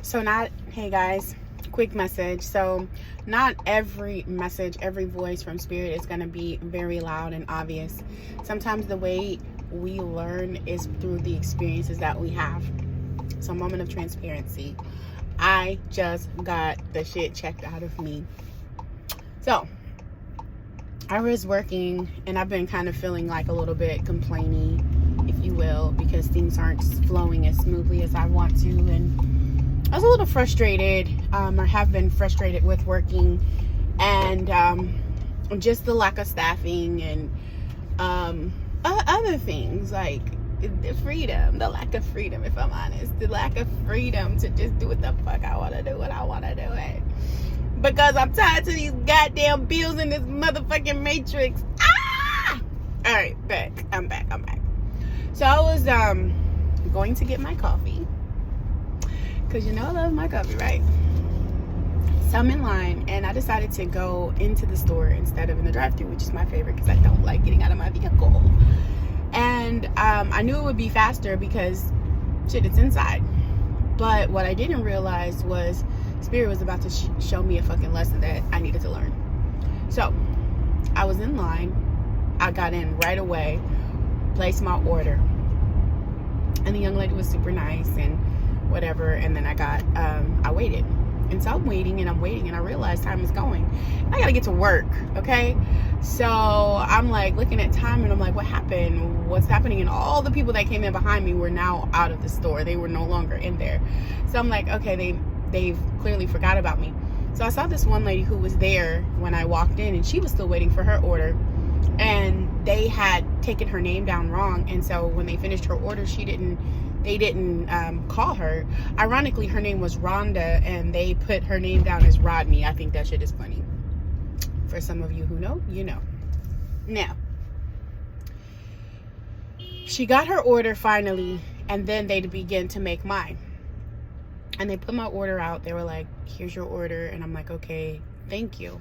Hey guys, quick message. So, not every message, every voice from Spirit is going to be very loud and obvious. Sometimes the way we learn is through the experiences that we have. So, moment of transparency. I just got the shit checked out of me. So, I was working and I've been kind of feeling like a little bit complaining, if you will, because things aren't flowing as smoothly as I want to, and I was a little frustrated, or have been frustrated with working, and just the lack of staffing and other things like the freedom, the lack of freedom, if I'm honest, the lack of freedom to just do what the fuck I want to do, what I want to do it. Because I'm tired of these goddamn bills in this motherfucking matrix. All right, I'm back. So I was going to get my coffee. Because you know I love my coffee, right? So I'm in line, and I decided to go into the store instead of in the drive-thru, which is my favorite because I don't like getting out of my vehicle. And I knew it would be faster because, shit, it's inside. But what I didn't realize was Spirit was about to show me a fucking lesson that I needed to learn. So I was in line. I got in right away, placed my order. And the young lady was super nice and whatever, and then I waited, and so I'm waiting and I realized time is going. I gotta get to work, okay? So I'm like looking at time and I'm like, what happened? What's happening? And all the people that came in behind me were now out of the store. They were no longer in there. So I'm like, okay, they've clearly forgot about me. So I saw this one lady who was there when I walked in, and she was still waiting for her order, and they had taken her name down wrong, and so when they finished her order, they didn't call her. Ironically, her name was Rhonda, and they put her name down as Rodney. I think that shit is funny. For some of you who know, you know. Now, she got her order finally, and then they began to make mine. And they put my order out. They were like, here's your order. And I'm like, okay, thank you.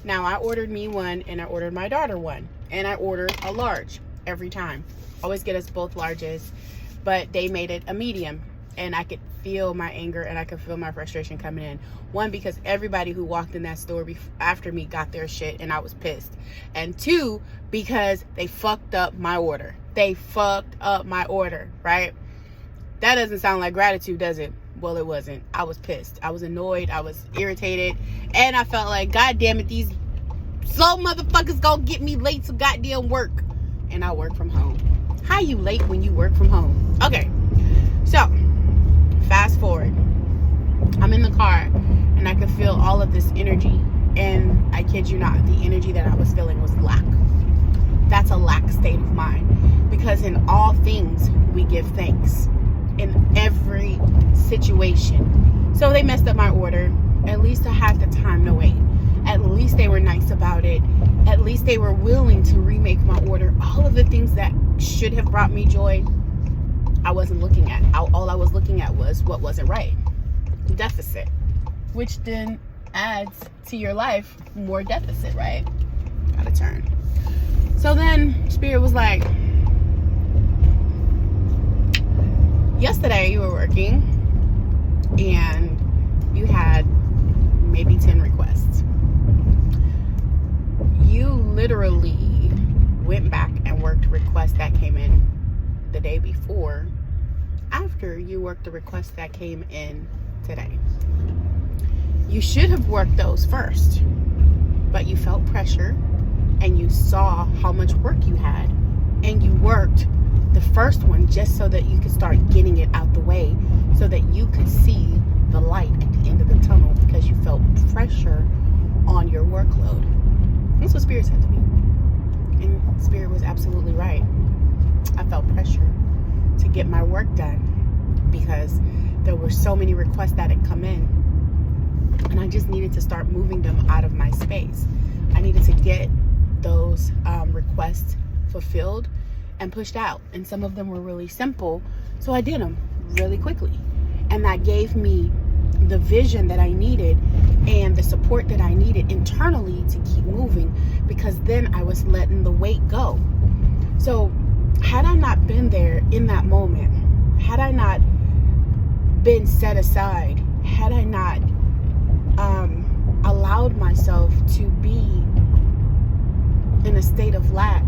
Now, I ordered me one, and I ordered my daughter one. And I ordered a large every time. Always get us both larges. But they made it a medium, and I could feel my anger and I could feel my frustration coming in. One, because everybody who walked in that store after me got their shit, and I was pissed. And two, because they fucked up my order. Right? That doesn't sound like gratitude, does it? Well, it wasn't. I was pissed. I was annoyed. I was irritated. And I felt like, God damn it, these slow motherfuckers gonna get me late to goddamn work. And I work from home. How you late when you work from home? Okay, so fast forward. I'm in the car, and I could feel all of this energy, and I kid you not, the energy that I was feeling was lack. That's a lack state of mind, because in all things we give thanks, in every situation. So they messed up my order. At least I had the time to wait. At least they were nice about it. At least they were willing to remake my order. All of the things that should have brought me joy, I wasn't looking at. All I was looking at was what wasn't right. Deficit. Which then adds to your life more deficit, right? Gotta turn. So then Spirit was like, yesterday you were working and you had maybe 10 requests. You literally went back and worked requests that came in the day before after you worked the requests that came in today. You should have worked those first, but you felt pressure and you saw how much work you had, and you worked the first one just so that you could start getting it out the way, so that you could see the light at the end of the tunnel, because you felt pressure on your workload. That's what Spirit said to me. And Spirit was absolutely right. I felt pressure to get my work done because there were so many requests that had come in, and I just needed to start moving them out of my space. I needed to get those requests fulfilled and pushed out, and some of them were really simple, so I did them really quickly, and that gave me the vision that I needed and the support that I needed internally to keep moving, because then I was letting the weight go. So had I not been there in that moment, had I not been set aside, had I not allowed myself to be in a state of lack,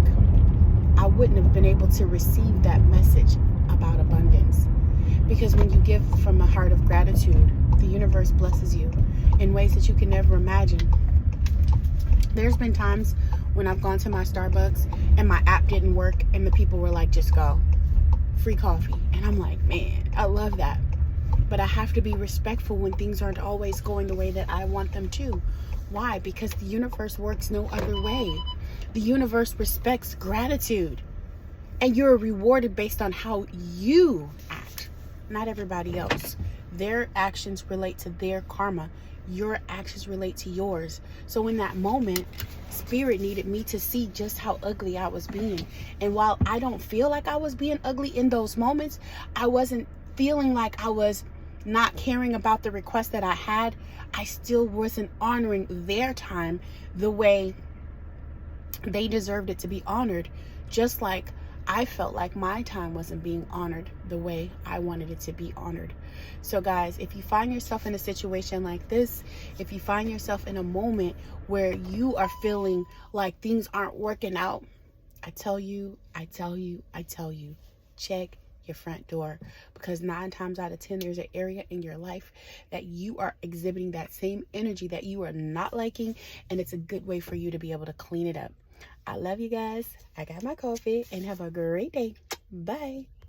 I wouldn't have been able to receive that message about abundance. Because when you give from a heart of gratitude, the universe blesses you in ways that you can never imagine. There's been times when I've gone to my Starbucks and my app didn't work and the people were like, just go, free coffee. And I'm like, man, I love that. But I have to be respectful when things aren't always going the way that I want them to. Why? Because the universe works no other way. The universe respects gratitude. And you're rewarded based on how you act, not everybody else. Their actions relate to their karma. Your actions relate to yours. So in that moment, Spirit needed me to see just how ugly I was being. And while I don't feel like I was being ugly in those moments, I wasn't feeling like I was not caring about the request that I had. I still wasn't honoring their time the way they deserved it to be honored, just like I felt like my time wasn't being honored the way I wanted it to be honored. So guys, if you find yourself in a situation like this, if you find yourself in a moment where you are feeling like things aren't working out, I tell you, check your front door, because 9 times out of 10 there's an area in your life that you are exhibiting that same energy that you are not liking, and it's a good way for you to be able to clean it up. I love you guys. I got my coffee, and have a great day. Bye.